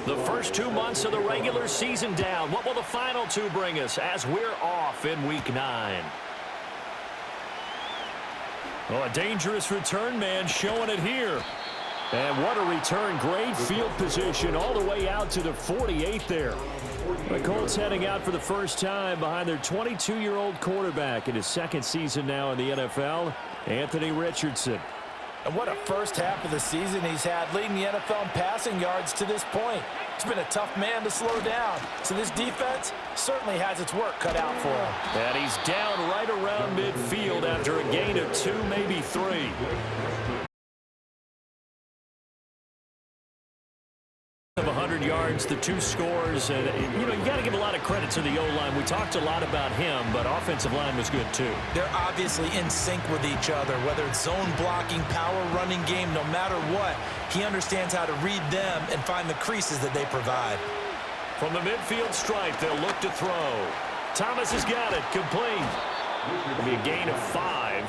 The first 2 months of the regular season down. What will the final two bring us as we're off in Week 9? Well, a dangerous return man showing it here. And what a return. Great field position all the way out to the 48 there. The Colts heading out for the first time behind their 22-year-old quarterback in his second season now in the NFL, Anthony Richardson. And what a first half of the season he's had, leading the NFL in passing yards to this point. He's been a tough man to slow down. So this defense certainly has its work cut out for him. And he's down right around midfield after a gain of 2, maybe 3. Of 100 yards, the 2 scores, and you got to give a lot of credit to the O-line. We talked a lot about him, but offensive line was good too. They're obviously in sync with each other, whether it's zone blocking, power running game, no matter what. He understands how to read them and find the creases that they provide. From the midfield stripe, they'll look to throw. Thomas has got it, complete. It'll be a gain of 5,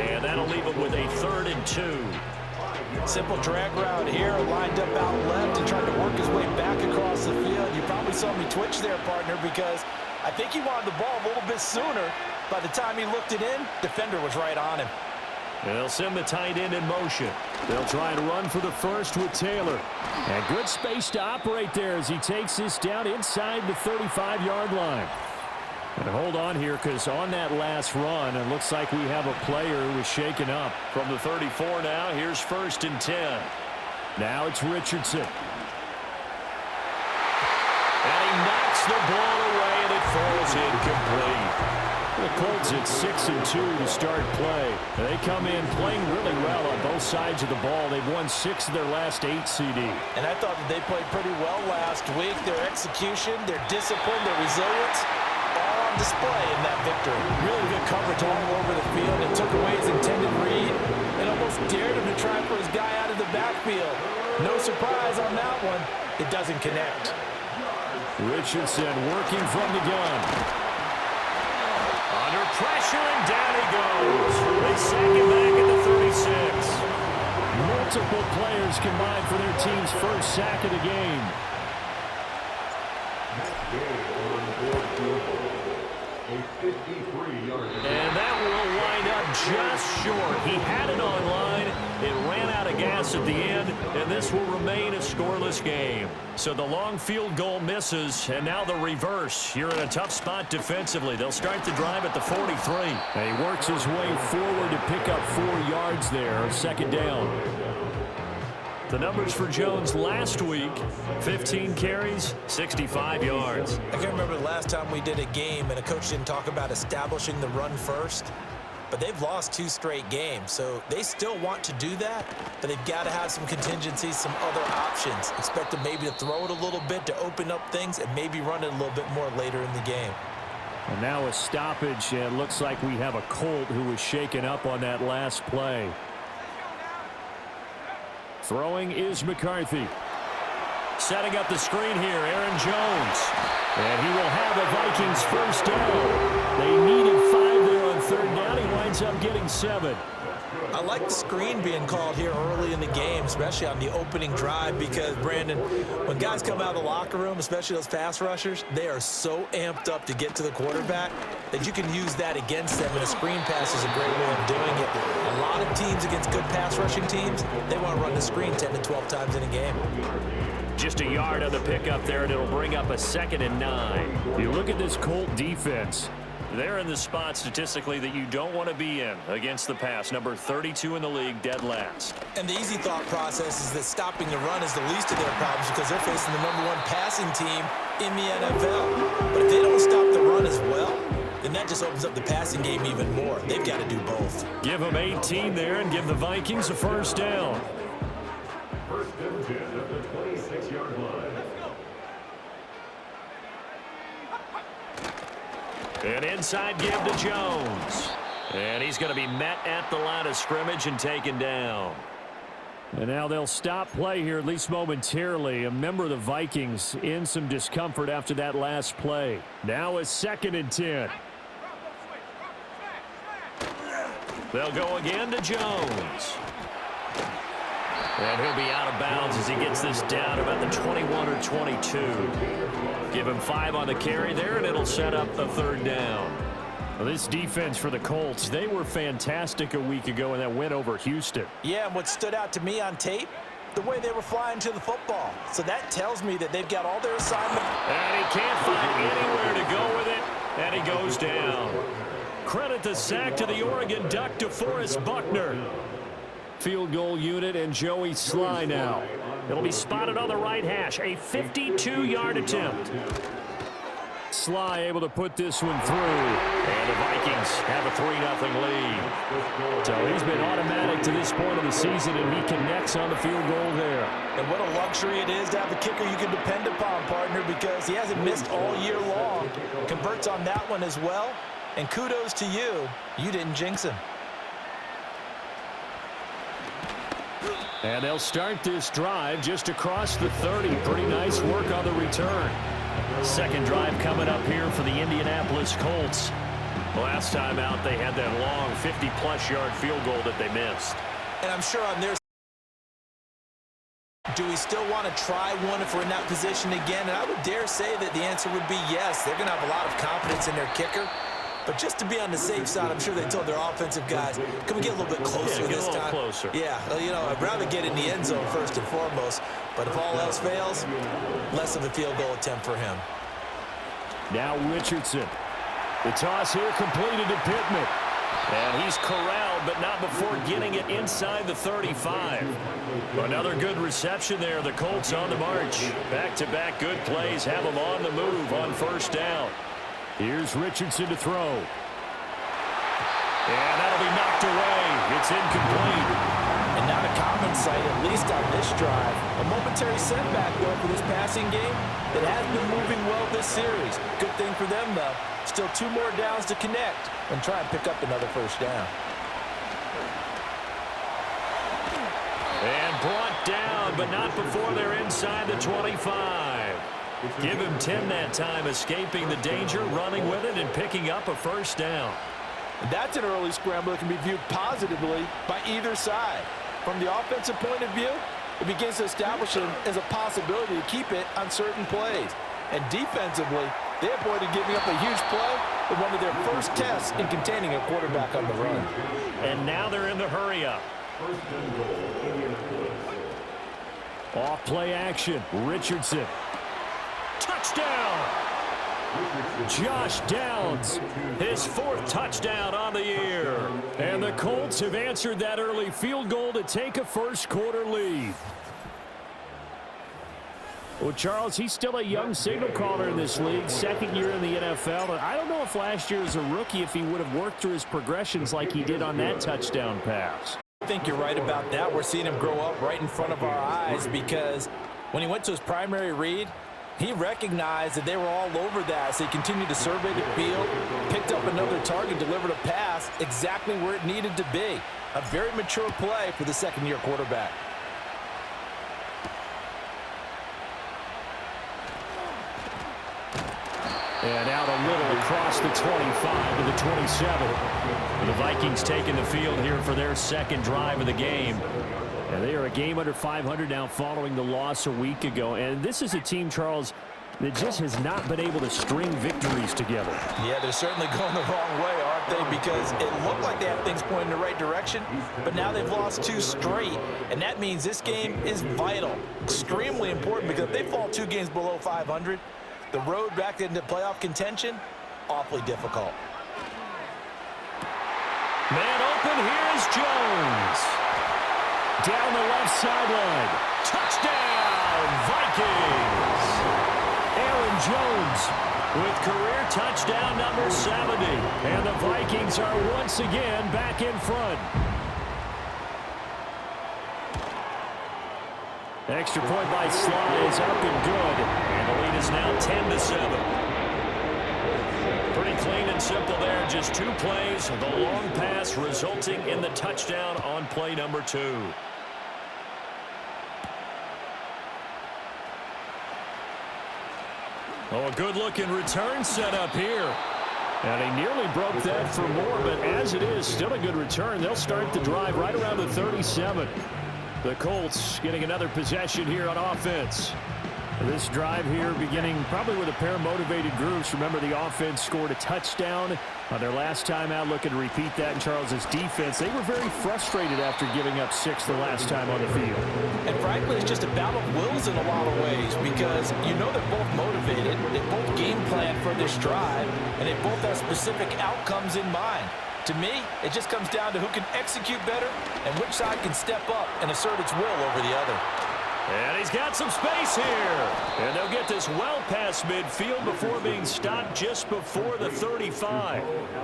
and that'll leave him with a 3rd and 2. Simple drag route here, lined up out left and trying to work his way back across the field. You probably saw me twitch there, partner, because I think he wanted the ball a little bit sooner. By the time he looked it in, defender was right on him. They'll send the tight end in motion. They'll try and run for the first with Taylor. And good space to operate there as he takes this down inside the 35-yard line. And hold on here, because on that last run, it looks like we have a player who was shaken up. From the 34 now, here's 1st and 10. Now it's Richardson. And he knocks the ball away, and it falls incomplete. The Colts at 6 and 2 to start play. They come in playing really well on both sides of the ball. They've won 6 of their last 8, CD. And I thought that they played pretty well last week. Their execution, their discipline, their resilience, all on display in that victory. Really good coverage all over the field. It took away his intended read and almost dared him to try for his guy out of the backfield. No surprise on that one. It doesn't connect. Richardson working from the gun. Under pressure, and down he goes. They sack him back at the 36. Multiple players combined for their team's first sack of the game. And that will wind up just short. He had it on line. It ran out of gas at the end, and this will remain a scoreless game. So the long field goal misses, and now the reverse. You're in a tough spot defensively. They'll start the drive at the 43. And he works his way forward to pick up 4 yards there, 2nd down. The numbers for Jones last week, 15 carries, 65 yards. I can't remember the last time we did a game and a coach didn't talk about establishing the run first. But they've lost 2 straight games, so they still want to do that, but they've got to have some contingencies, some other options. Expect them maybe to throw it a little bit to open up things and maybe run it a little bit more later in the game. And now a stoppage, and it looks like we have a Colt who was shaken up on that last play. Throwing is McCarthy. Setting up the screen here, Aaron Jones. And he will have the Vikings first down. They needed 5 there on 3rd down. He winds up getting 7. I like the screen being called here early in the game, especially on the opening drive, because, Brandon, when guys come out of the locker room, especially those pass rushers, they are so amped up to get to the quarterback that you can use that against them, and a screen pass is a great way of doing it. A lot of teams against good pass rushing teams, they want to run the screen 10 to 12 times in a game. Just a yard on the pickup there, and it'll bring up a 2nd and 9. You look at this Colt defense. They're in the spot statistically that you don't want to be in against the pass. Number 32 in the league, dead last. And the easy thought process is that stopping the run is the least of their problems because they're facing the #1 passing team in the NFL. But if they don't stop the run as well, then that just opens up the passing game even more. They've got to do both. Give them 18 there and give the Vikings a first down. First and 10 at the 26-yard line. An inside give to Jones. And he's going to be met at the line of scrimmage and taken down. And now they'll stop play here, at least momentarily. A member of the Vikings in some discomfort after that last play. Now it's 2nd and 10. They'll go again to Jones. And he'll be out of bounds as he gets this down about the 21 or 22. Give him 5 on the carry there, and it'll set up a 3rd down. Well, this defense for the Colts, they were fantastic a week ago in that win over Houston. Yeah, and what stood out to me on tape, the way they were flying to the football. So that tells me that they've got all their assignments. And he can't find anywhere to go with it, and he goes down. Credit the sack to the Oregon Duck, DeForest Buckner. Field goal unit and Joey Sly now. It'll be spotted on the right hash. A 52-yard attempt. Sly able to put this one through. And the Vikings have a 3-0 lead. So he's been automatic to this point of the season, and he connects on the field goal there. And what a luxury it is to have a kicker you can depend upon, partner, because he hasn't missed all year long. Converts on that one as well. And kudos to you. You didn't jinx him. And they'll start this drive just across the 30. Pretty nice work on the return. Second drive coming up here for the Indianapolis Colts. Last time out, they had that long 50-plus yard field goal that they missed. And I'm sure on their do we still want to try one if we're in that position again? And I would dare say that the answer would be yes. They're going to have a lot of confidence in their kicker. But just to be on the safe side, I'm sure they told their offensive guys, can we get a little bit closer this time? Closer. Yeah, well, you know, I'd rather get in the end zone first and foremost. But if all else fails, less of a field goal attempt for him. Now Richardson. The toss here completed to Pittman. And he's corralled, but not before getting it inside the 35. Another good reception there. The Colts on the march. Back-to-back good plays have them on the move on 1st down. Here's Richardson to throw. And that'll be knocked away. It's incomplete. And not a common sight, at least on this drive. A momentary setback, though, for this passing game that has been moving well this series. Good thing for them, though. Still 2 more downs to connect and try and pick up another 1st down. And brought down, but not before they're inside the 25. Give him 10 that time, escaping the danger, running with it, and picking up a 1st down. And that's an early scramble that can be viewed positively by either side. From the offensive point of view, it begins to establish it as a possibility to keep it on certain plays. And defensively, they avoided giving up a huge play in one of their first tests in containing a quarterback on the run. And now they're in the hurry-up. Off play action, Richardson. Touchdown! Josh Downs, his 4th touchdown on the year. And the Colts have answered that early field goal to take a 1st quarter lead. Well, Charles, he's still a young signal caller in this league, 2nd year in the NFL. And I don't know if last year as a rookie if he would have worked through his progressions like he did on that touchdown pass. I think you're right about that. We're seeing him grow up right in front of our eyes because when he went to his primary read, he recognized that they were all over that, so he continued to survey the field, picked up another target, delivered a pass exactly where it needed to be. A very mature play for the 2nd-year quarterback. And out a little across the 25 to the 27. The Vikings taking the field here for their 2nd drive of the game. And they are a game under 500 now following the loss a week ago. And this is a team, Charles, that just has not been able to string victories together. Yeah, they're certainly going the wrong way, aren't they? Because it looked like they had things pointing in the right direction, but now they've lost 2 straight. And that means this game is vital, extremely important, because if they fall 2 games below 500, the road back into playoff contention, awfully difficult. Man open, here's Jones. Down the left sideline. Touchdown, Vikings. Aaron Jones with career touchdown number 70. And the Vikings are once again back in front. Extra point by Sly is up and good. And the lead is now 10-7. Pretty clean and simple there. Just 2 plays. The long pass resulting in the touchdown on play number 2. Oh, a good-looking return set up here. And he nearly broke that for more, but as it is, still a good return. They'll start the drive right around the 37. The Colts getting another possession here on offense. This drive here beginning probably with a pair of motivated groups. Remember, the offense scored a touchdown on their last time out, looking to repeat that in Charles's defense. They were very frustrated after giving up 6 the last time on the field. And frankly, it's just a battle of wills in a lot of ways because you know they're both motivated, they both game plan for this drive, and they both have specific outcomes in mind. To me, it just comes down to who can execute better and which side can step up and assert its will over the other. And he's got some space here. And they'll get this well past midfield before being stopped just before the 35.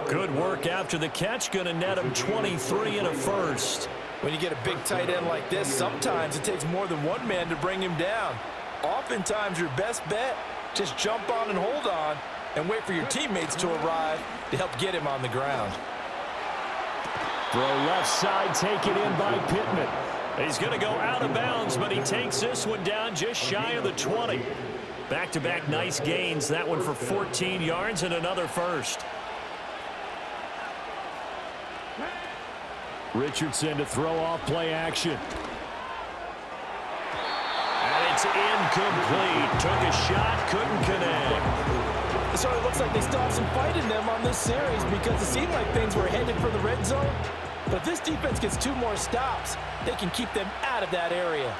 Good work after the catch. Going to net him 23 and a first. When you get a big tight end like this, sometimes it takes more than one man to bring him down. Oftentimes, your best bet, just jump on and hold on and wait for your teammates to arrive to help get him on the ground. Throw left side taken in by Pittman. He's going to go out of bounds, but he takes this one down just shy of the 20. Back-to-back nice gains. That one for 14 yards and another first. Richardson to throw off play action. And it's incomplete. Took a shot, couldn't connect. So it looks like they still have some fight in them on this series because it seemed like things were headed for the red zone. But if this defense gets 2 more stops, they can keep them out of that area.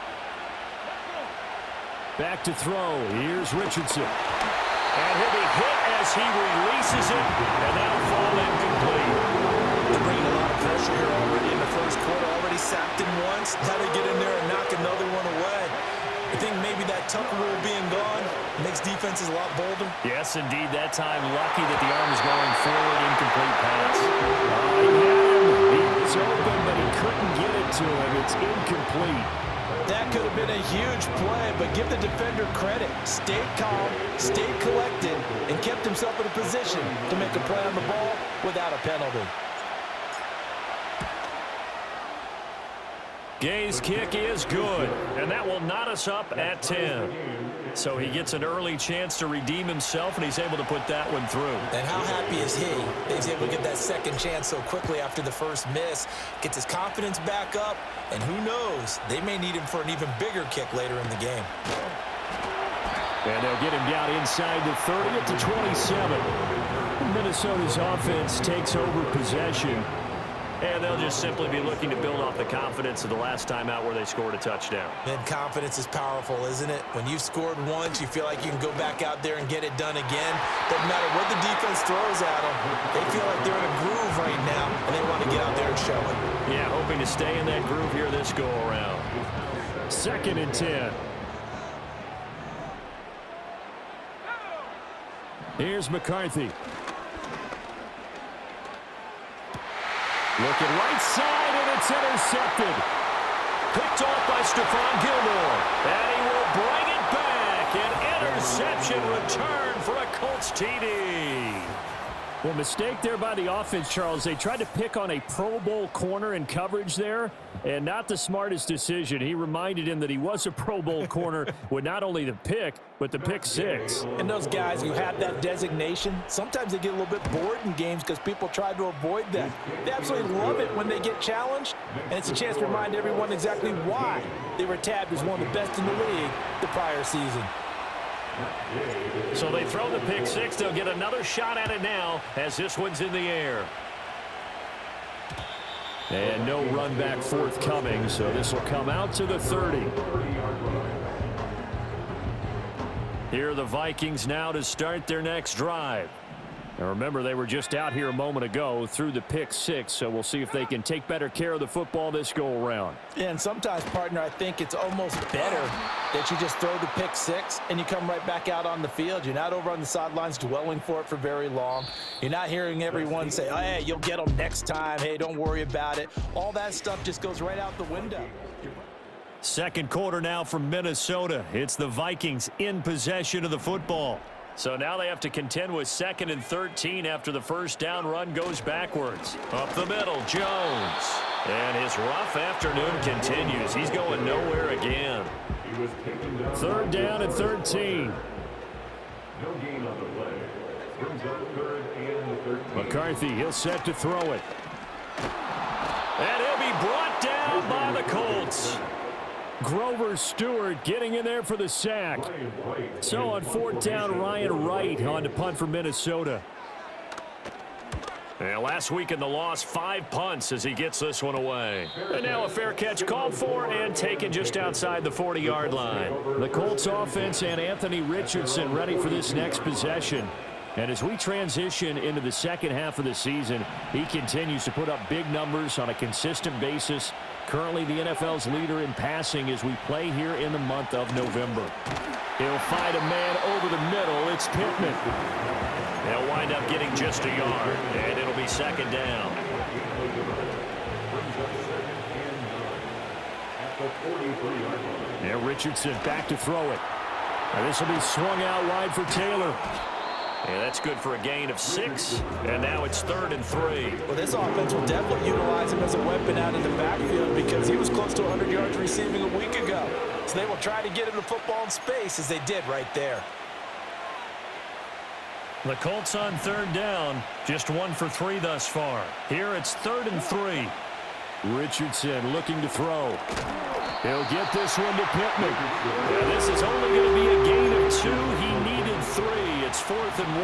Back to throw. Here's Richardson. And he'll be hit as he releases it, and that'll fall incomplete. They're bringing a lot of pressure here already in the first quarter. Already sacked him once. How to get in there and knock another one away. I think maybe that tuck rule being gone makes defenses a lot bolder. Yes, indeed. That time, lucky that the arm is going forward. Incomplete pass. He was open, but he couldn't get it to him. It's incomplete. That could have been a huge play, but give the defender credit. Stayed calm, stayed collected, and kept himself in a position to make a play on the ball without a penalty. Gay's kick is good, and that will knot us up at 10. So he gets an early chance to redeem himself, and he's able to put that one through. And how happy is he that he's able to get that second chance so quickly after the first miss, gets his confidence back up, and who knows, they may need him for an even bigger kick later in the game. And they'll get him down inside the 30 at the 27. Minnesota's offense takes over possession. And they'll just simply be looking to build off the confidence of the last time out where they scored a touchdown. And confidence is powerful, isn't it? When you've scored once, you feel like you can go back out there and get it done again. Doesn't matter what the defense throws at them. They feel like they're in a groove right now, and they want to get out there and show it. Yeah, hoping to stay in that groove here this go-around. 2nd and 10. Here's McCarthy. Looking right side, and it's intercepted. Picked off by Stephon Gilmore. And he will bring it back. An interception return for a Colts TD. Well, mistake there by the offense, Charles. They tried to pick on a Pro Bowl corner in coverage there, and not the smartest decision. He reminded him that he was a Pro Bowl corner with not only the pick, but the pick 6. And those guys who have that designation, sometimes they get a little bit bored in games because people try to avoid them. They absolutely love it when they get challenged, and it's a chance to remind everyone exactly why they were tabbed as one of the best in the league the prior season. So they throw the pick 6. They'll get another shot at it now as this one's in the air. And no run back forthcoming, so this will come out to the 30. Here are the Vikings now to start their next drive. Now remember, they were just out here a moment ago through the pick 6, so we'll see if they can take better care of the football this go-around. Yeah, and sometimes, partner, I think it's almost better that you just throw the pick 6 and you come right back out on the field. You're not over on the sidelines dwelling for it for very long. You're not hearing everyone say, oh, hey, you'll get them next time. Hey, don't worry about it. All that stuff just goes right out the window. Second quarter now from Minnesota. It's the Vikings in possession of the football. So now they have to contend with 2nd and 13 after the first down run goes backwards. Up the middle, Jones. And his rough afternoon continues. He's going nowhere again. 3rd down and 13. No gain on the play. Brings up 3rd and 13. McCarthy, he'll set to throw it. And he'll be brought down by the Colts. Grover Stewart getting in there for the sack. So on fourth down, Ryan Wright on to punt for Minnesota. And last week in the loss, 5 punts as he gets this one away. And now a fair catch called for and taken just outside the 40-yard line. The Colts offense and Anthony Richardson ready for this next possession. And as we transition into the second half of the season, he continues to put up big numbers on a consistent basis. Currently the NFL's leader in passing as we play here in the month of November. He'll find a man over the middle. It's Pittman. They'll wind up getting just a yard, and it'll be second down. And Richardson back to throw it. And this will be swung out wide for Taylor. And that's good for a gain of 6, and now it's 3rd and 3. Well, this offense will definitely utilize him as a weapon out in the backfield because he was close to 100 yards receiving a week ago. So they will try to get him the football in space as they did right there. The Colts on 3rd down, just 1 for 3 thus far. Here it's 3rd and 3. Richardson looking to throw. He'll get this one to Pittman. Yeah, this is only going to be a gain of 2. He needed 3. It's 4th and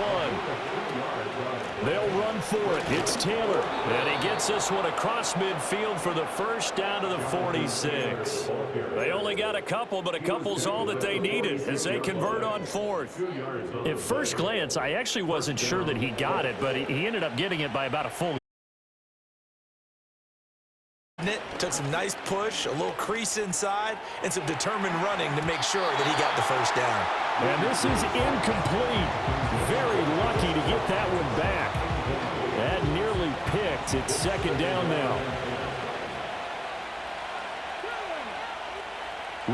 1. They'll run for it. It's Taylor. And he gets this one across midfield for the first down to the 46. They only got a couple, but a couple's all that they needed as they convert on 4th. At first glance, I actually wasn't sure that he got it, but he ended up getting it by about a full. Took some nice push, a little crease inside, and some determined running to make sure that he got the first down. And this is incomplete. Very lucky to get that one back. That nearly picked. It's second down now.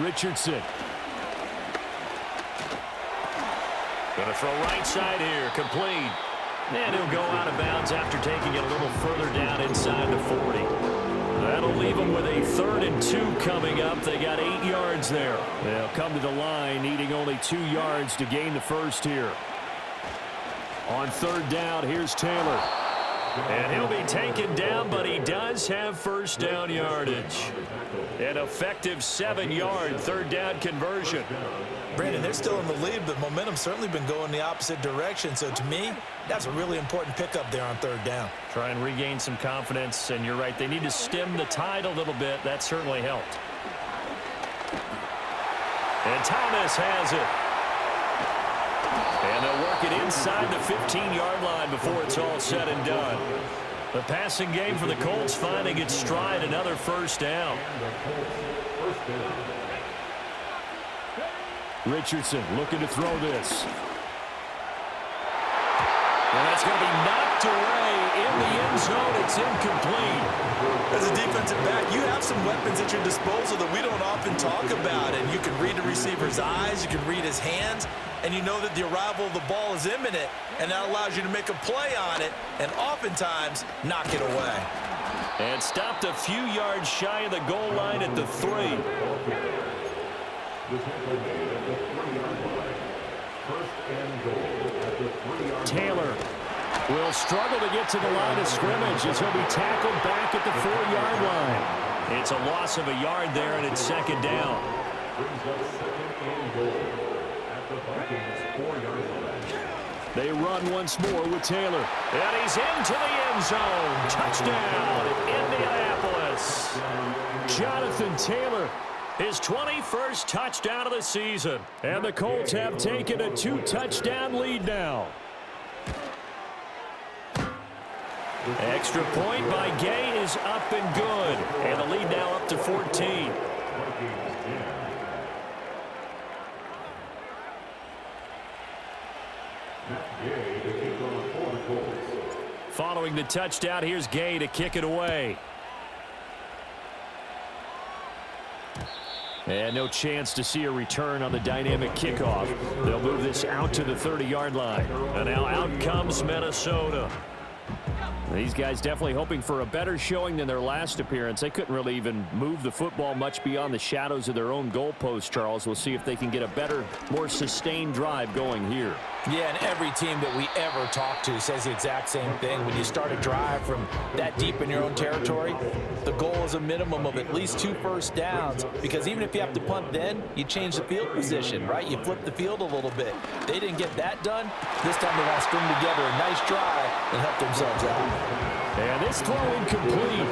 Richardson. Gonna throw right side here. Complete. And he'll go out of bounds after taking it a little further down inside the 40. That'll leave them with a 3rd and 2 coming up. They got 8 yards there. They'll come to the line, needing only 2 yards to gain the first here. On 3rd down, here's Taylor. And he'll be taken down, but he does have first down yardage. An effective 7-yard 3rd down conversion. Brandon, they're still in the lead, but momentum's certainly been going the opposite direction. So to me, that's a really important pickup there on 3rd down. Try and regain some confidence, and you're right. They need to stem the tide a little bit. That certainly helped. And Thomas has it. And they'll work it inside the 15-yard line before it's all said and done. The passing game for the Colts finding its stride, another first down. Richardson looking to throw this. And that's going to be knocked away in the end zone. It's incomplete. As a defensive back, you have some weapons at your disposal that we don't often talk about. And you can read the receiver's eyes, you can read his hands, and you know that the arrival of the ball is imminent, and that allows you to make a play on it and oftentimes knock it away. And stopped a few yards shy of the goal line at the 3. Taylor will struggle to get to the line of scrimmage as he'll be tackled back at the 4-yard line. It's a loss of a yard there, and it's second down. They run once more with Taylor. And he's into the end zone. Touchdown, Indianapolis. Jonathan Taylor, his 21st touchdown of the season. And the Colts have taken a 2-touchdown lead now. Extra point by Gay is up and good. And the lead now up to 14. Following the touchdown, here's Gay to kick it away. And no chance to see a return on the dynamic kickoff. They'll move this out to the 30-yard line. And now out comes Minnesota. These guys definitely hoping for a better showing than their last appearance. They couldn't really even move the football much beyond the shadows of their own goalpost, Charles. We'll see if they can get a better, more sustained drive going here. Yeah, and every team that we ever talk to says the exact same thing. When you start a drive from that deep in your own territory, the goal is a minimum of at least 2 first downs, because even if you have to punt then, you change the field position, right? You flip the field a little bit. They didn't get that done. This time they want to string together a nice drive and help themselves out. And this throw incomplete.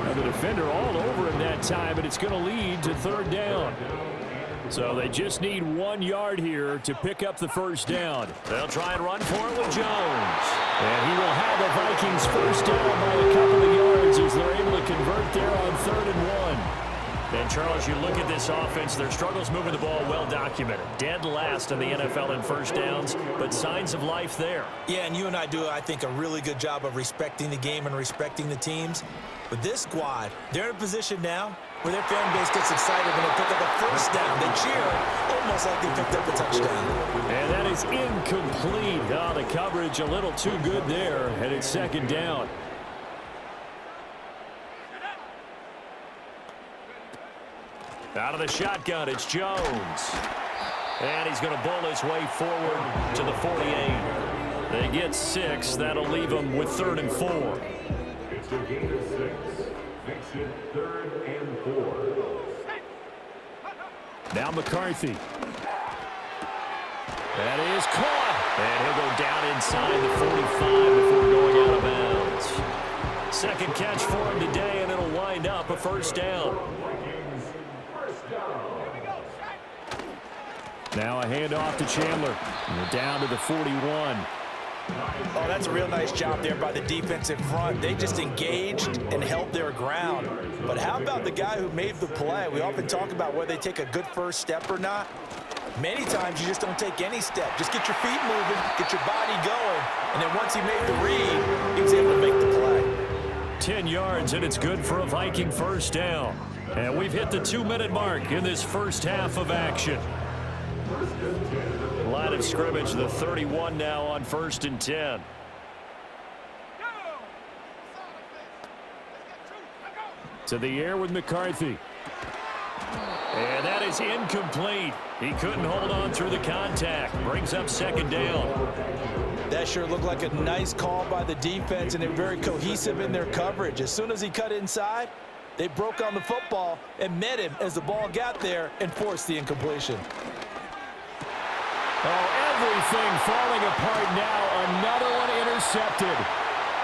Now the defender all over him that time, but it's going to lead to 3rd down. So they just need 1 yard here to pick up the first down. They'll try and run for it with Jones. And he will have the Vikings first down by a couple of yards as they're able to convert there on 3rd and 1. And, Charles, you look at this offense, their struggles moving the ball well documented. Dead last in the NFL in first downs, but signs of life there. Yeah, and you and I do, I think, a really good job of respecting the game and respecting the teams. But this squad, they're in a position now where their fan base gets excited when they pick up a first down. They cheer almost like they picked up a touchdown. And that is incomplete. Oh, the coverage a little too good there, and it's 2nd down. Out of the shotgun, it's Jones. And he's going to bowl his way forward to the 48. They get 6. That'll leave them with 3rd and 4. It's a gain of 6. Makes it 3rd and 4. Now McCarthy. That is caught. And he'll go down inside the 45 before going out of bounds. 2nd catch for him today, and it'll wind up a first down. Now a handoff to Chandler. And they're down to the 41. Oh, that's a real nice job there by the defense in front. They just engaged and held their ground. But how about the guy who made the play? We often talk about whether they take a good first step or not. Many times you just don't take any step. Just get your feet moving, get your body going, and then once he made the read, he was able to make the play. 10 yards, and it's good for a Viking first down. And we've hit the 2-minute mark in this first half of action. Line of scrimmage, the 31 now on 1st and 10. To the air with McCarthy. And that is incomplete. He couldn't hold on through the contact. Brings up 2nd down. That sure looked like a nice call by the defense, and they're very cohesive in their coverage. As soon as he cut inside, they broke on the football and met him as the ball got there and forced the incompletion. Oh, everything falling apart now. Another one intercepted.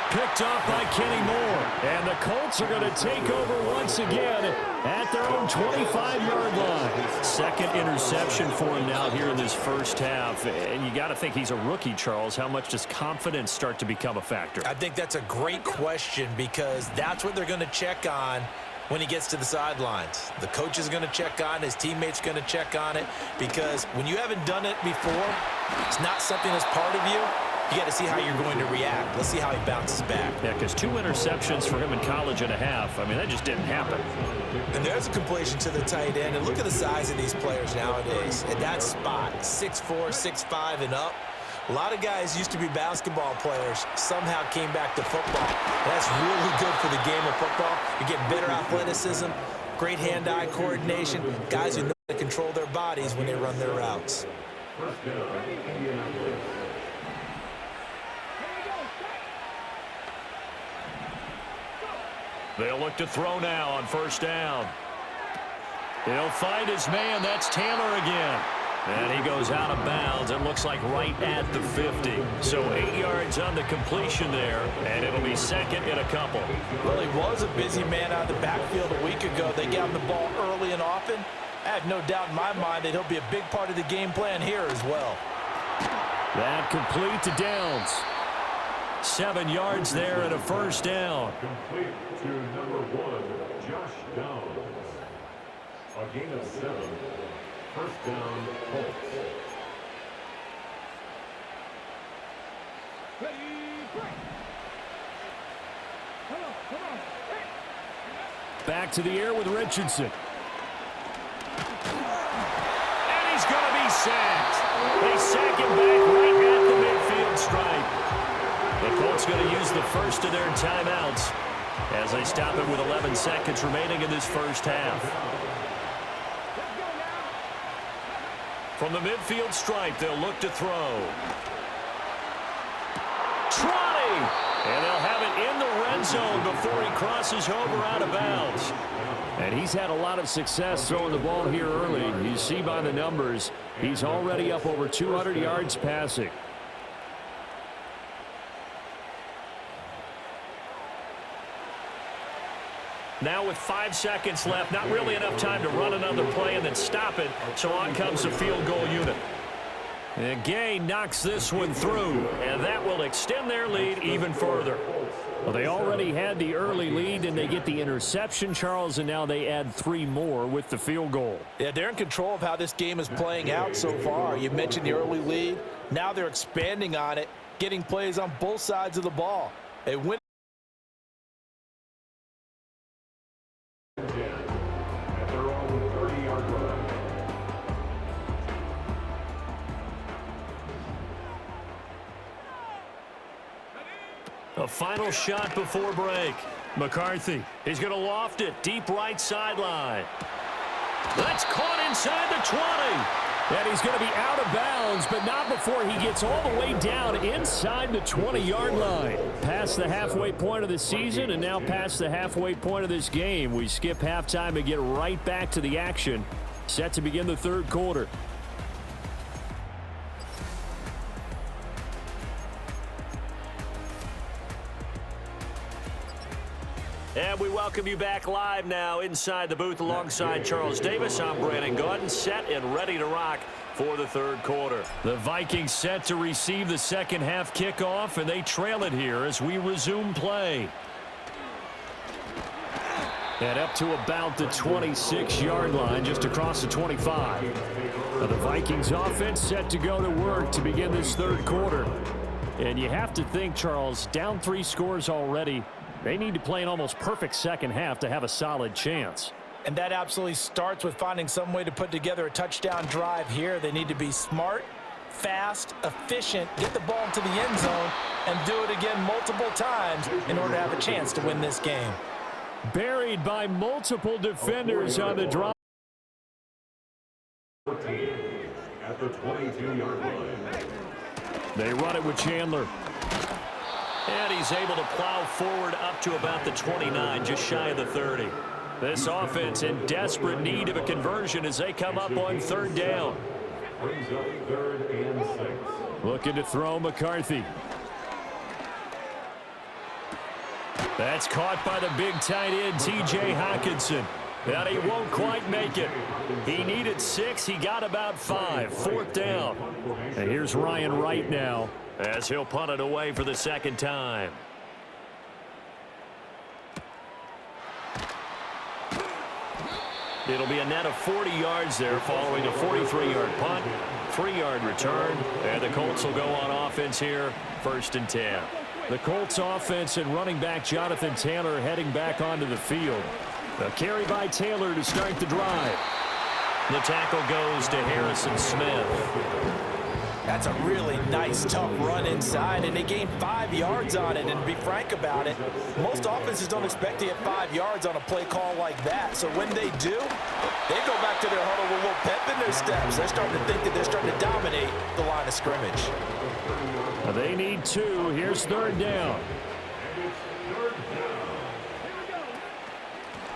Picked off by Kenny Moore. And the Colts are going to take over once again at their own 25-yard line. 2nd interception for him now here in this first half. And you got to think he's a rookie, Charles. How much does confidence start to become a factor? I think that's a great question, because that's what they're going to check on when he gets to the sidelines. The coach is going to check on, his teammates going to check on it, because when you haven't done it before, it's not something that's part of you. You got to see how you're going to react. Let's see how he bounces back. Yeah, because 2 interceptions for him in college and a half. I mean, that just didn't happen. And there's a completion to the tight end. And look at the size of these players nowadays. At that spot, 6'4", 6'5", and up. A lot of guys used to be basketball players, somehow came back to football. That's really good for the game of football. You get better athleticism, great hand-eye coordination, guys who know how to control their bodies when they run their routes. First down, Indianapolis. They'll look to throw now on 1st down. He'll find his man. That's Taylor again. And he goes out of bounds. It looks like right at the 50. So 8 yards on the completion there, and it'll be 2nd and a couple. Well, he was a busy man out of the backfield a week ago. They got him the ball early and often. I have no doubt in my mind that he'll be a big part of the game plan here as well. That complete to Downs. 7 yards there and a first down. Complete to number 1, Josh Downs. A gain of 7. First down, Colts. Back to the air with Richardson. And he's going to be sacked. They sack him back right at the midfield stripe. The Colts going to use calls the first of their timeouts as they stop it with 11 seconds remaining in this first half. From the midfield stripe, they'll look to throw. 20! And they'll have it in the red zone before he crosses over out of bounds. And he's had a lot of success throwing the ball here early. You see by the numbers, he's already up over 200 yards passing. Now with 5 seconds left, not really enough time to run another play and then stop it, so on comes the field goal unit. And Gay knocks this one through, and that will extend their lead even further. Well, they already had the early lead, and they get the interception, Charles, and now they add 3 more with the field goal. Yeah, they're in control of how this game is playing out so far. You mentioned the early lead. Now they're expanding on it, getting plays on both sides of the ball. A win. A final shot before break. McCarthy, he's going to loft it deep right sideline. That's caught inside the 20. And he's going to be out of bounds, but not before he gets all the way down inside the 20-yard line. Past the halfway point of the season and now past the halfway point of this game. We skip halftime and get right back to the action. Set to begin the third quarter. And we welcome you back live now inside the booth alongside Charles Davis. I'm Brandon Gaudin, set and ready to rock for the third quarter. The Vikings set to receive the second half kickoff, and they trail it here as we resume play. And up to about the 26-yard line, just across the 25. Now the Vikings offense set to go to work to begin this third quarter. And you have to think, Charles, down 3 scores already. They need to play an almost perfect second half to have a solid chance. And that absolutely starts with finding some way to put together a touchdown drive here. They need to be smart, fast, efficient, get the ball into the end zone, and do it again multiple times in order to have a chance to win this game. Buried by multiple defenders on the drive. At the 22-yard line. They run it with Chandler. And he's able to plow forward up to about the 29, just shy of the 30. This offense in desperate need of a conversion as they come up on third down. Brings up 3rd and 6. Looking to throw McCarthy. That's caught by the big tight end, T.J. Hockenson. And he won't quite make it. He needed 6. He got about 5. 4th down. And here's Ryan Wright now, as he'll punt it away for the second time. It'll be a net of 40 yards there following a 43-yard punt, 3-yard return, and the Colts will go on offense here, 1st and 10. The Colts offense and running back Jonathan Taylor heading back onto the field. A carry by Taylor to start the drive. The tackle goes to Harrison Smith. That's a really nice, tough run inside, and they gained 5 yards on it. And to be frank about it, most offenses don't expect to get 5 yards on a play call like that. So when they do, they go back to their huddle with a little pep in their steps. They're starting to think that they're starting to dominate the line of scrimmage. They need 2. Here's 3rd down.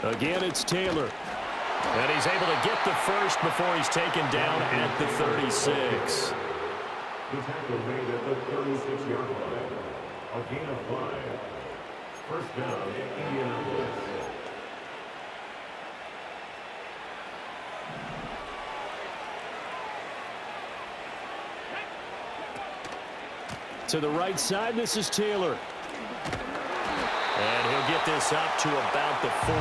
Again, it's Taylor. And he's able to get the first before he's taken down at the 36. The tackle made at the 36-yard line. A gain of 5. 1st down, Indianapolis. To the right side, this is Taylor. And he'll get this up to about the 40.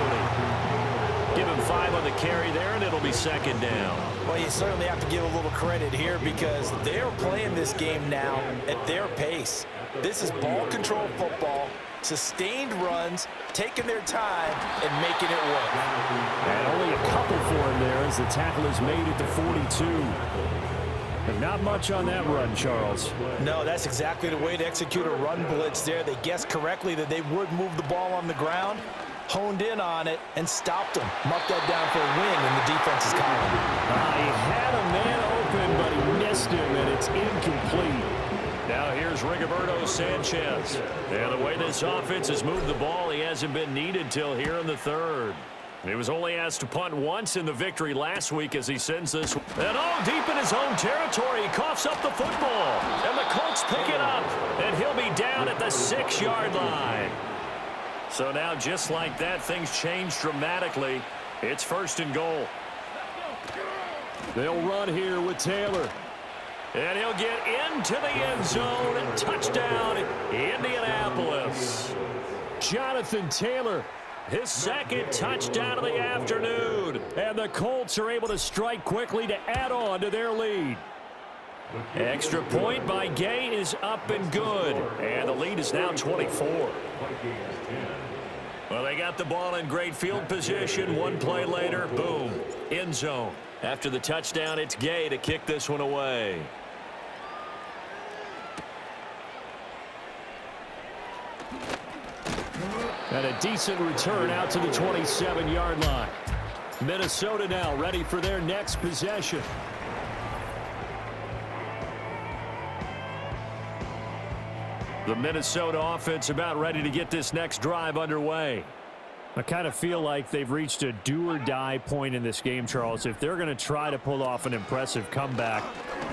Give him 5 on the carry there, and it'll be 2nd down. Well, you certainly have to give a little credit here because they're playing this game now at their pace. This is ball control football, sustained runs, taking their time, and making it work. And only a couple for him there as the tackle is made at the 42. But not much on that run, Charles. No, that's exactly the way to execute a run blitz there. They guessed correctly that they would move the ball on the ground, honed in on it, and stopped them. Marked that down for a win in the defense's column. He had a man open, but he missed him, and it's incomplete. Now here's Rigoberto Sanchez. And the way this offense has moved the ball, he hasn't been needed till here in the third. He was only asked to punt once in the victory last week as he sends this. And deep in his own territory, he coughs up the football. And the Colts pick it up. And he'll be down at the 6-yard line. So now just like that, things change dramatically. It's 1st and goal. They'll run here with Taylor. And he'll get into the end zone. Touchdown, Indianapolis. Jonathan Taylor. His 2nd touchdown of the afternoon. And the Colts are able to strike quickly to add on to their lead. Extra point by Gay is up and good. And the lead is now 24. Well, they got the ball in great field position. One play later, boom, end zone. After the touchdown, it's Gay to kick this one away. And a decent return out to the 27-yard line. Minnesota now ready for their next possession. The Minnesota offense about ready to get this next drive underway. I kind of feel like they've reached a do-or-die point in this game, Charles. If they're going to try to pull off an impressive comeback,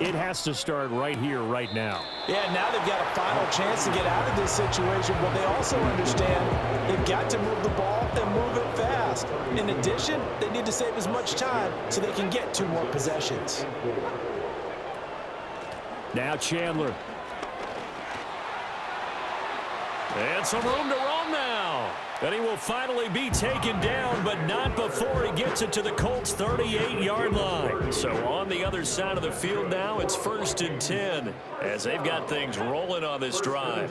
it has to start right here, right now. Yeah, now they've got a final chance to get out of this situation, but they also understand they've got to move the ball and move it fast. In addition, they need to save as much time so they can get 2 more possessions. Now Chandler. And some room to roam now. And he will finally be taken down, but not before he gets it to the Colts' 38-yard line. So on the other side of the field now, it's 1st and 10 as they've got things rolling on this drive.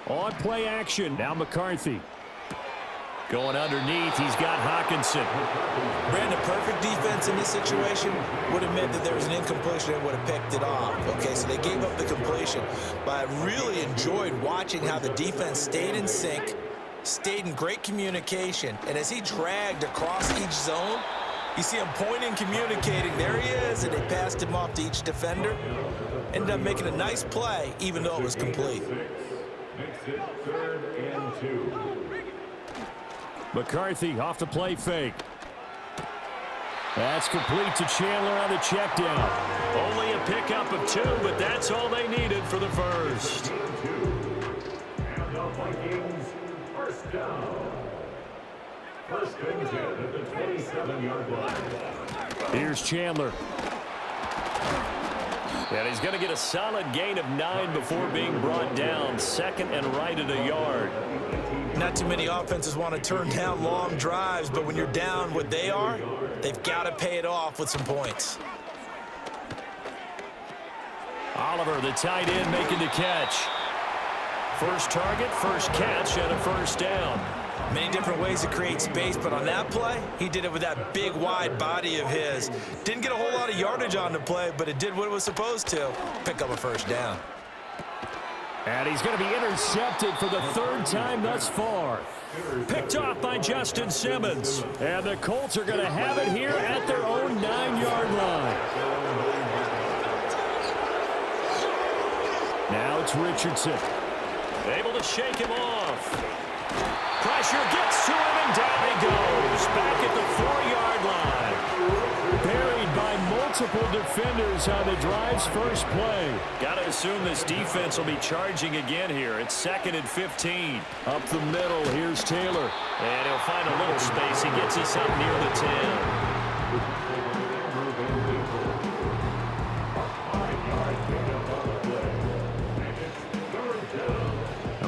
On play action, now McCarthy. Going underneath, he's got Hawkinson. Brandon, perfect defense in this situation would have meant that there was an incompletion and would have picked it off. Okay, so they gave up the completion. But I really enjoyed watching how the defense stayed in sync, stayed in great communication, and as he dragged across each zone, you see him pointing, communicating. There he is, and they passed him off to each defender. Ended up making a nice play, even though it was complete. Makes it 3rd and 2. McCarthy off the play fake. That's complete to Chandler on the check down. Only a pickup of 2, but that's all they needed for the first. And the Vikings, 1st down. 1st and 10 at the 27-yard line. Here's Chandler. And he's going to get a solid gain of 9 before being brought down. 2nd and right at a yard. Not too many offenses want to turn down long drives, but when you're down what they are, they've got to pay it off with some points. Oliver, the tight end, making the catch. First target, first catch, and a 1st down. Many different ways to create space, but on that play, he did it with that big, wide body of his. Didn't get a whole lot of yardage on the play, but it did what it was supposed to. Pick up a 1st down. And he's going to be intercepted for the 3rd time thus far. Picked off by Justin Simmons. And the Colts are going to have it here at their own 9-yard line. Now it's Richardson. Able to shake him off. Pressure gets to him, and down he goes. Back at the 4-yard line. Buried by multiple defenders on the drive's first play. Got to assume this defense will be charging again here. It's 2nd and 15. Up the middle, here's Taylor. And he'll find a little space. He gets us up near the 10.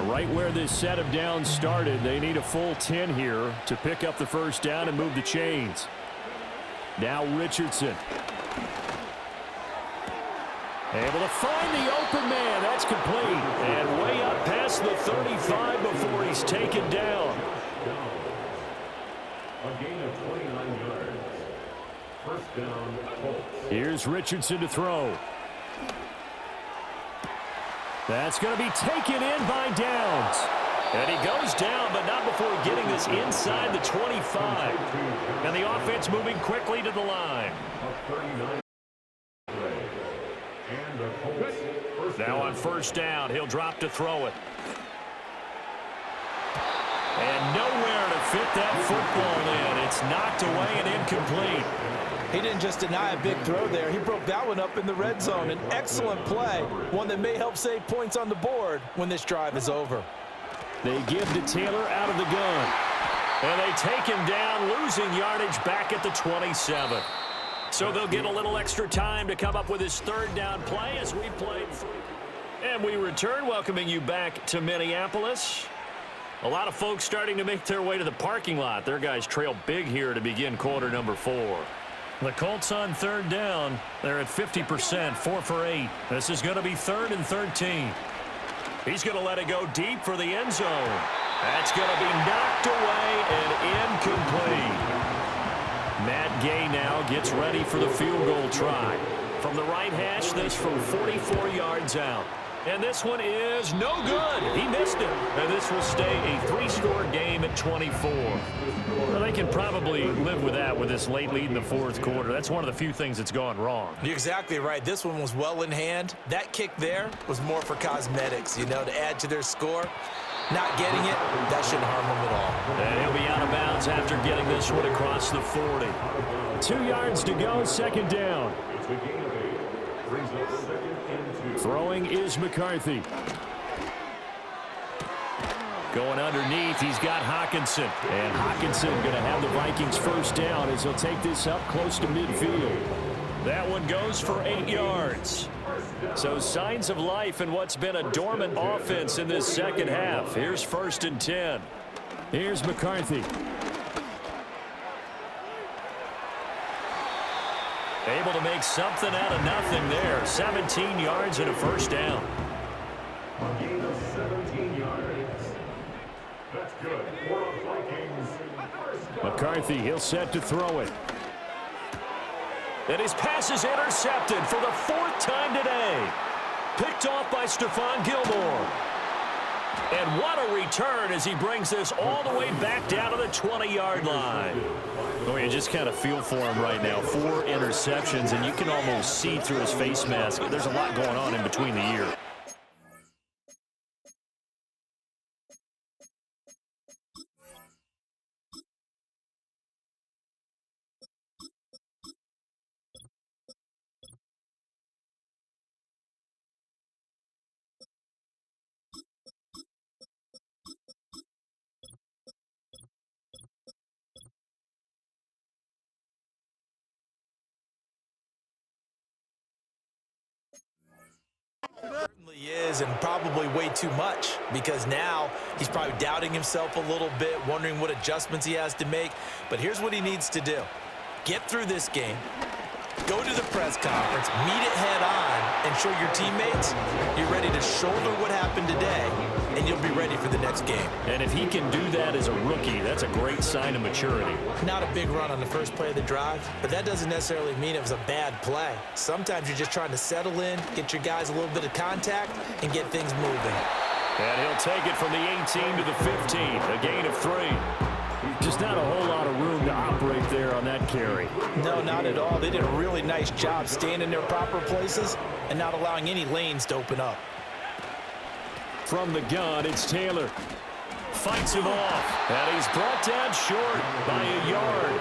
Right where this set of downs started, they need a full 10 here to pick up the 1st down and move the chains. Now Richardson. Able to find the open man. That's complete. And way up past the 35 before he's taken down. A gain of 29 yards. First down, Colts. Here's Richardson to throw. That's going to be taken in by Downs. And he goes down, but not before getting this inside the 25. And the offense moving quickly to the line. Now on first down, he'll drop to throw it. And nowhere to fit that football in. It's knocked away and incomplete. He didn't just deny a big throw there. He broke that one up in the red zone. An excellent play, one that may help save points on the board when this drive is over. They give to Taylor out of the gun. And they take him down, losing yardage back at the 27. So they'll get a little extra time to come up with his third down play as we play. And we return, welcoming you back to Minneapolis. A lot of folks starting to make their way to the parking lot. Their guys trail big here to begin quarter number 4. The Colts on third down. They're at 50%, 4 for 8. This is going to be 3rd and 13. He's going to let it go deep for the end zone. That's going to be knocked away and incomplete. Matt Gay now gets ready for the field goal try. From the right hash, this from 44 yards out. And this one is no good. He missed it. And this will stay a 3-score game at 24. Well, they can probably live with that with this late lead in the 4th quarter. That's one of the few things that's gone wrong. You're exactly right. This one was well in hand. That kick there was more for cosmetics, to add to their score. Not getting it, that shouldn't harm them at all. And he'll be out of bounds after getting this one across the 40. 2 yards to go, 2nd down. It's a gain of 8. Brings up 2nd and 2. Throwing is McCarthy. Going underneath, he's got Hawkinson. And Hawkinson going to have the Vikings first down as he'll take this up close to midfield. That one goes for 8 yards. So signs of life in what's been a dormant offense in this second half. Here's 1st and 10. Here's McCarthy. Able to make something out of nothing there. 17 yards and a first down. A gain of 17 yards. That's good for the Vikings. McCarthy, he'll set to throw it. And his pass is intercepted for the 4th time today. Picked off by Stephon Gilmore. And what a return as he brings this all the way back down to the 20-yard line. Oh, you just kind of feel for him right now. 4 interceptions, and you can almost see through his face mask. There's a lot going on in between the ear. Certainly is, and probably way too much, because now he's probably doubting himself a little bit, wondering what adjustments he has to make. But here's what he needs to do. Get through this game, go to the press conference, meet it head on, and show your teammates you're ready to shoulder what happened today, and you'll be ready for the next game. And if he can do that as a rookie, that's a great sign of maturity. Not a big run on the first play of the drive, but that doesn't necessarily mean it was a bad play. Sometimes you're just trying to settle in, get your guys a little bit of contact, and get things moving. And he'll take it from the 18 to the 15, a gain of 3. Just not a whole lot of room to operate there on that carry. No, not at all. They did a really nice job staying in their proper places and not allowing any lanes to open up. From the gun, it's Taylor. Fights him off, and he's brought down short by a yard.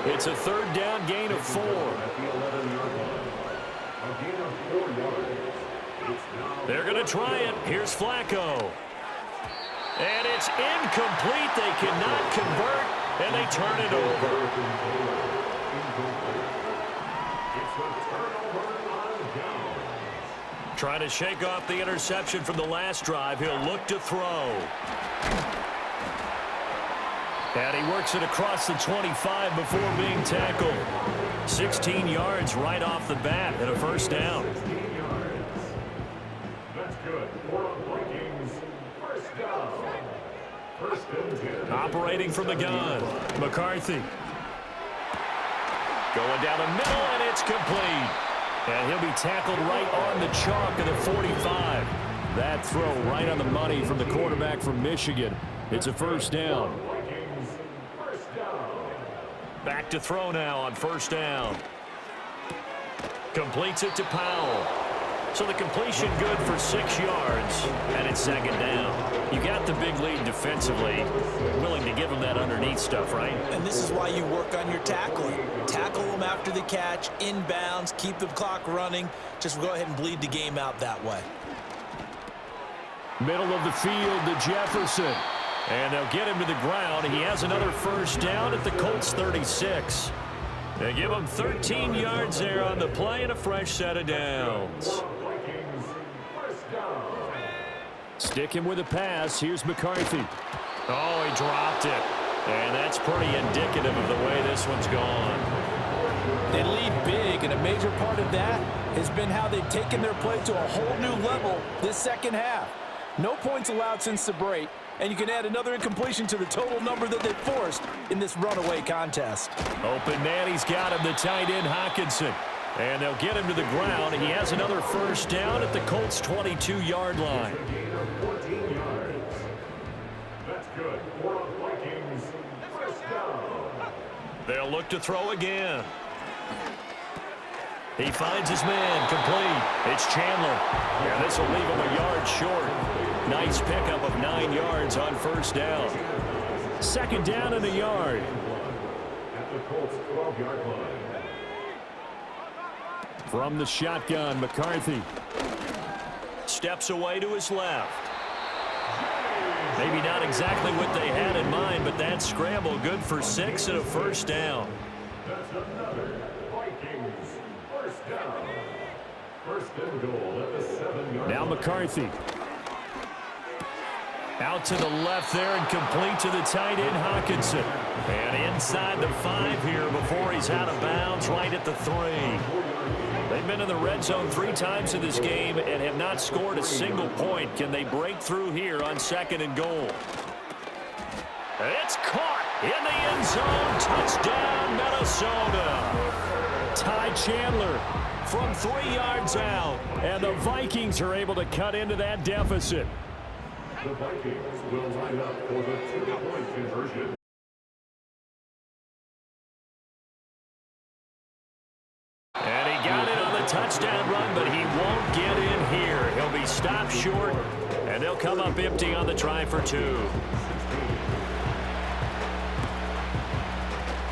It's a 3rd down gain of 4. They're going to try it. Here's Flacco. And it's incomplete. They cannot convert, and they turn it over. Trying to shake off the interception from the last drive. He'll look to throw. And he works it across the 25 before being tackled. 16 yards right off the bat and a first down. That's good for the Vikings. First down. First and 10. Operating from the gun, McCarthy. Going down the middle, and it's complete. And he'll be tackled right on the chalk of the 45. That throw right on the money from the quarterback from Michigan. It's a first down. Back to throw now on first down. Completes it to Powell. So the completion good for 6 yards, and it's second down. You got the big lead defensively. Willing to give them that underneath stuff, right? And this is why you work on your tackling. Tackle them after the catch, inbounds, keep the clock running. Just go ahead and bleed the game out that way. Middle of the field to Jefferson. And they'll get him to the ground. He has another first down at the Colts 36. They give him 13 yards there on the play and a fresh set of downs. Sticking with a pass. Here's McCarthy. Oh, he dropped it. And that's pretty indicative of the way this one's gone. They lead big, and a major part of that has been how they've taken their play to a whole new level this second half. No points allowed since the break, and you can add another incompletion to the total number that they've forced in this runaway contest. Open man, he's got him, the tight end Hockenson. And they'll get him to the ground. He has another first down at the Colts' 22-yard line. That's good. For the Vikings, first down. They'll look to throw again. He finds his man, complete. It's Chandler. Yeah, this will leave him a yard short. Nice pickup of 9 yards on first down. Second down and a yard. At the Colts' 12-yard line. From the shotgun, McCarthy. Steps away to his left. Maybe not exactly what they had in mind, but that scramble good for 6 and a first down. That's another Vikings first down. First and goal at the 7-yard line. Now McCarthy. Out to the left there and complete to the tight end Hockenson. And inside the 5 here before he's out of bounds, right at the 3. They've been in the red zone 3 times in this game and have not scored a single point. Can they break through here on second and goal? It's caught in the end zone. Touchdown, Minnesota. Ty Chandler From 3 yards out. and the Vikings are able to cut into that deficit. The Vikings will line up for the 2-point conversion. And he got it on the touchdown run, but he won't get in here. He'll be stopped short, and they'll come up empty on the try for 2.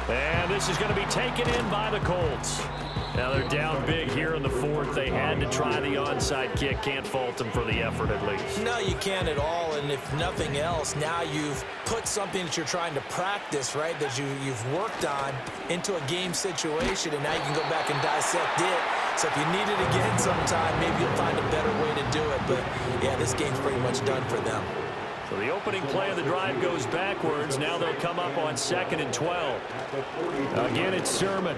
And this is going to be taken in by the Colts. Now they're down big here in the 4th. They had to try the onside kick. Can't fault them for the effort at least. No, you can't at all, and if nothing else, now you've put something that you're trying to practice, right, that you've worked on into a game situation, and now you can go back and dissect it. So if you need it again sometime, maybe you'll find a better way to do it. But, yeah, this game's pretty much done for them. So the opening play of the drive goes backwards. Now they'll come up on 2nd and 12. Again, it's Sermon.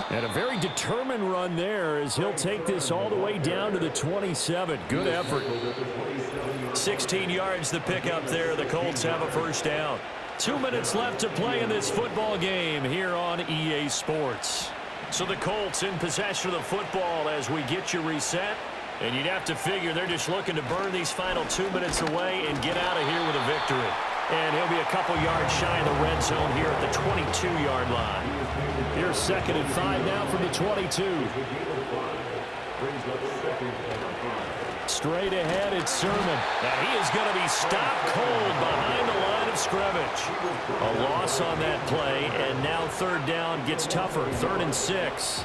And a very determined run there as he'll take this all the way down to the 27. Good effort. 16 yards the pickup there. The Colts have a first down. 2 minutes left to play in this football game here on EA Sports. So the Colts in possession of the football as we get you reset. And you'd have to figure they're just looking to burn these final 2 minutes away and get out of here with a victory. And he'll be a couple yards shy of the red zone here at the 22-yard line. Here's 2nd and 5 now from the 22. Straight ahead, it's Sermon. Now he is going to be stopped cold behind the line of scrimmage. A loss on that play, and now 3rd down gets tougher. 3rd and 6.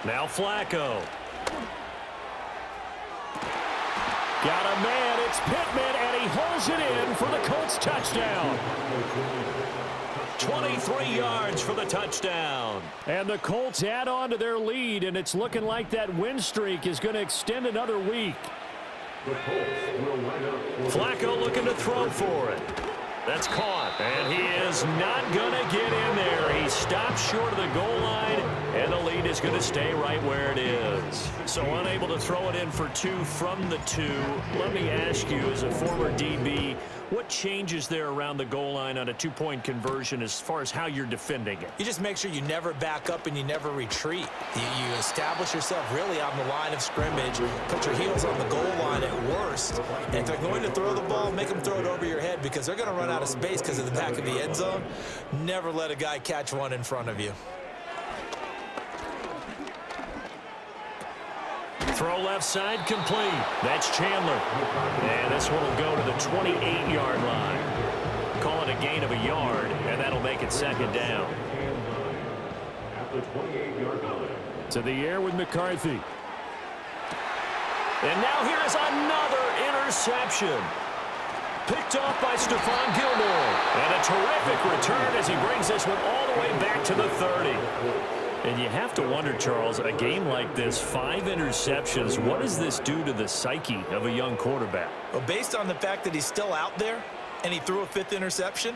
Now Flacco. Got a man, it's Pittman, and he holds it in for the Colts touchdown. 23 yards for the touchdown. And the Colts add on to their lead, and it's looking like that win streak is going to extend another week. Flacco looking to throw for it. That's caught, and he is not going to get in there. He stops short of the goal line, and the lead is going to stay right where it is. So unable to throw it in for 2 from the 2. Let me ask you, as a former DB, what changes there around the goal line on a 2-point conversion as far as how you're defending it? You just make sure you never back up and you never retreat. You establish yourself really on the line of scrimmage, put your heels on the goal line at worst. And if they're going to throw the ball, make them throw it over your head because they're going to run out of space because of the back of the end zone. Never let a guy catch one in front of you. Throw left side complete. That's Chandler. And this one will go to the 28-yard line. Call it a gain of a yard, and that'll make it second down. At the 28-yard line. To the air with McCarthy. And now here is another interception. Picked off by Stephon Gilmore. And a terrific return as he brings this one all the way back to the 30. And you have to wonder, Charles, a game like this, 5 interceptions, what does this do to the psyche of a young quarterback? Well, based on the fact that he's still out there and he threw a 5th interception,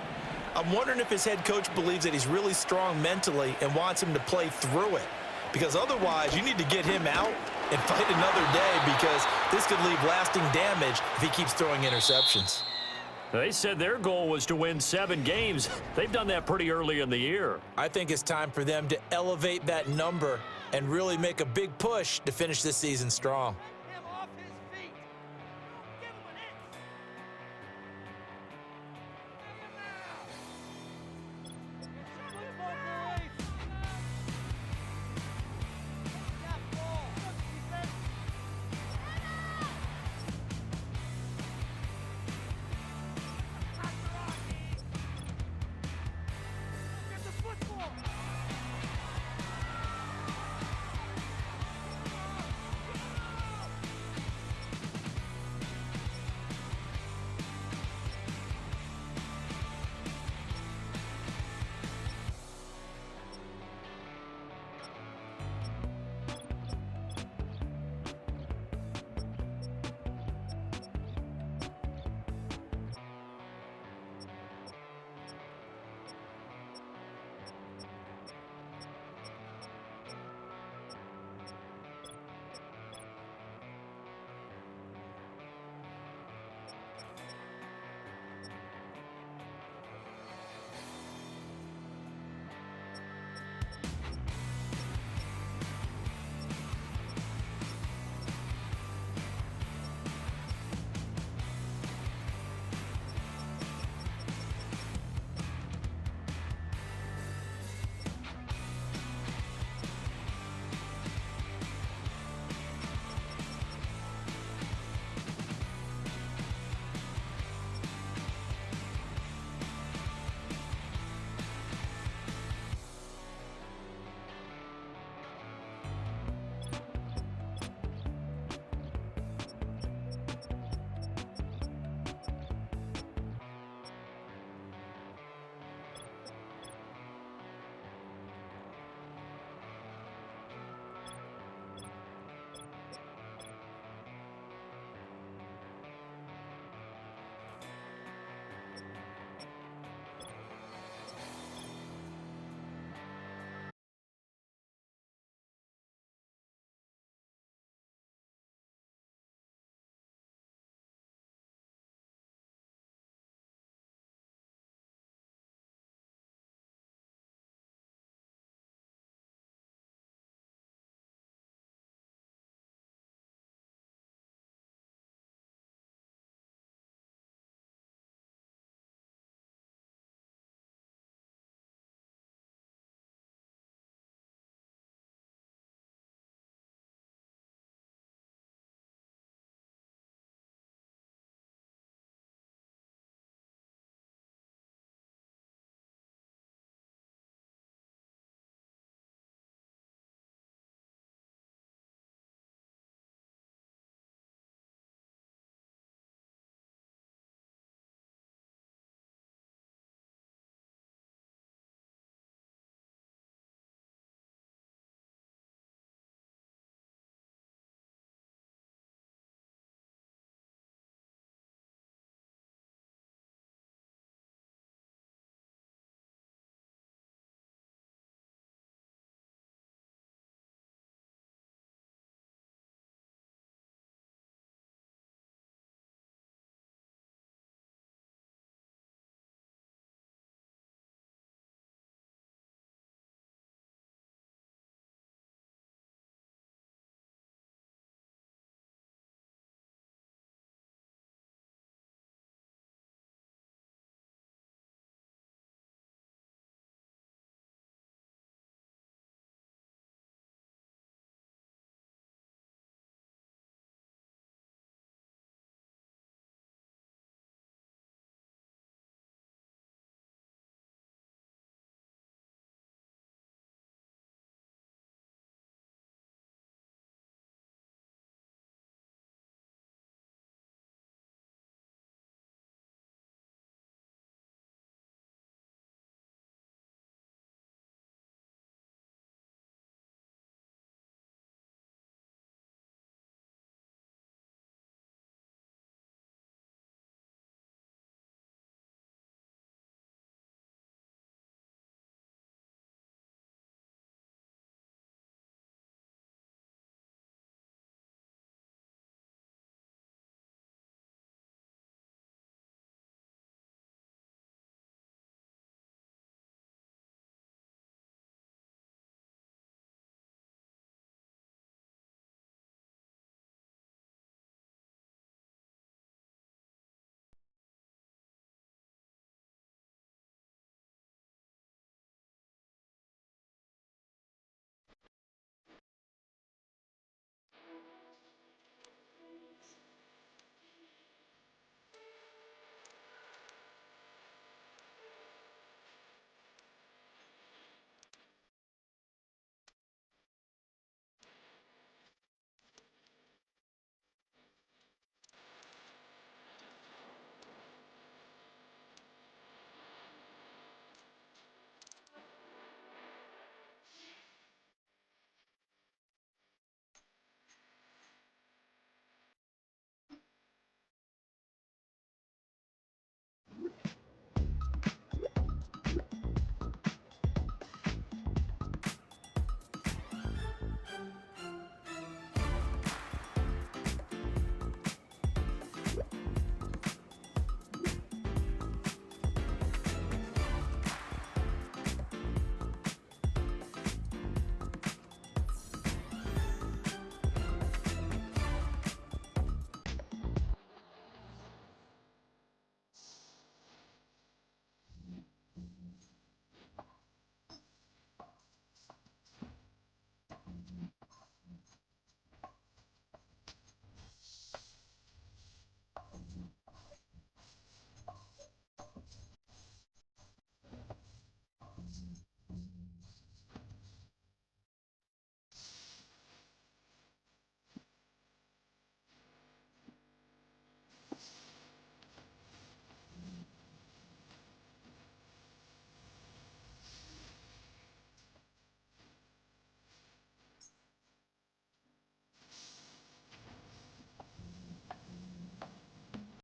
I'm wondering if his head coach believes that he's really strong mentally and wants him to play through it. Because otherwise, you need to get him out and fight another day because this could leave lasting damage if he keeps throwing interceptions. They said their goal was to win 7 games. They've done that pretty early in the year. I think it's time for them to elevate that number and really make a big push to finish this season strong.